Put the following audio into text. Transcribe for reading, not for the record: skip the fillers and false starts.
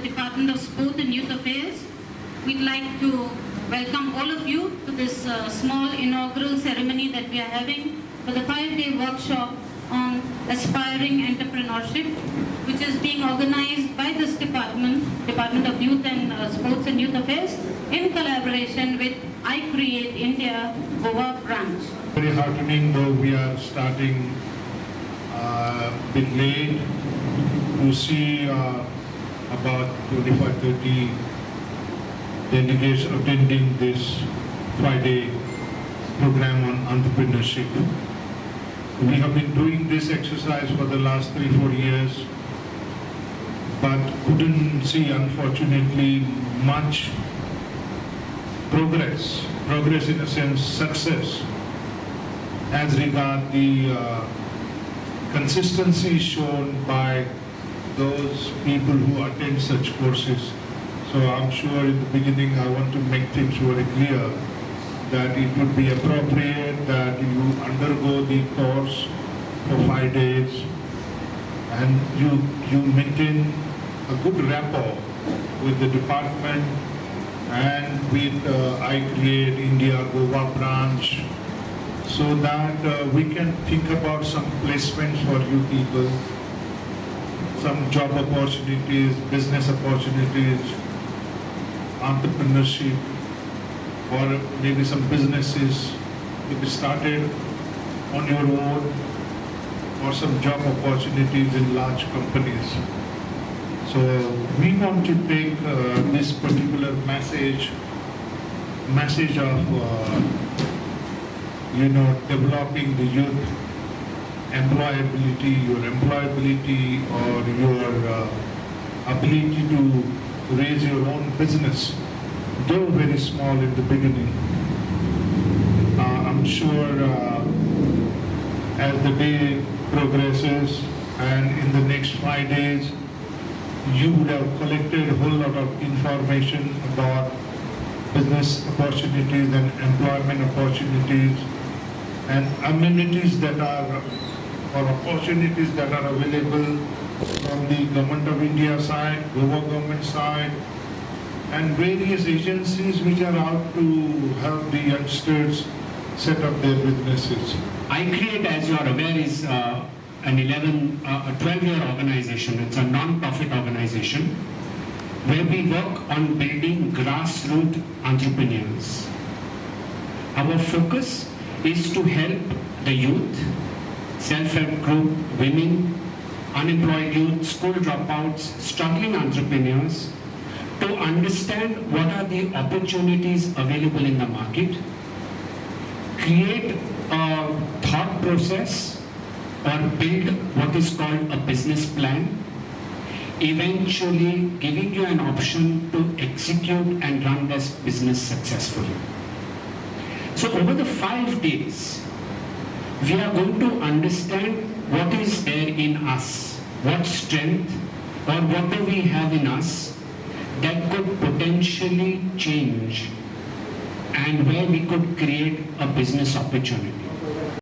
the Department of Sport and Youth Affairs, we'd like to welcome all of you to this small inaugural ceremony that we are having for the 5-day workshop on aspiring entrepreneurship, which is being organized by this Department of Youth and Sports and Youth Affairs, in collaboration with I Create India Goa branch. Very heartening, though we are starting a bit late, to see about 25-30 delegates attending this Friday program on entrepreneurship. We have been doing this exercise for the last 3-4 years, but couldn't see, unfortunately, much progress in a sense, success, as regard the consistency shown by those people who attend such courses. So I'm sure in the beginning I want to make things very clear that it would be appropriate that you undergo the course for 5 days and you maintain a good rapport with the department and with I Create India Goa branch, so that we can think about some placements for you people, some job opportunities, business opportunities, entrepreneurship, or maybe some businesses to be started on your own, or some job opportunities in large companies. So we want to take this particular message of developing the youth employability, your employability, or your ability to raise your own business, though very small in the beginning. I'm sure as the day progresses and in the next 5 days, you would have collected a whole lot of information about business opportunities and employment opportunities and amenities that are, or opportunities that are available from the Government of India side, Goa government side, and various agencies which are out to help the youngsters set up their businesses. I Create, as you are aware, is a 12-year organization. It's a non-profit organization where we work on building grassroots entrepreneurs. Our focus is to help the youth, self-help group, women, unemployed youth, school dropouts, struggling entrepreneurs, to understand what are the opportunities available in the market, create a thought process or build what is called a business plan, eventually giving you an option to execute and run this business successfully. So over the 5 days, we are going to understand what is there in us, what strength or what do we have in us that could potentially change and where we could create a business opportunity.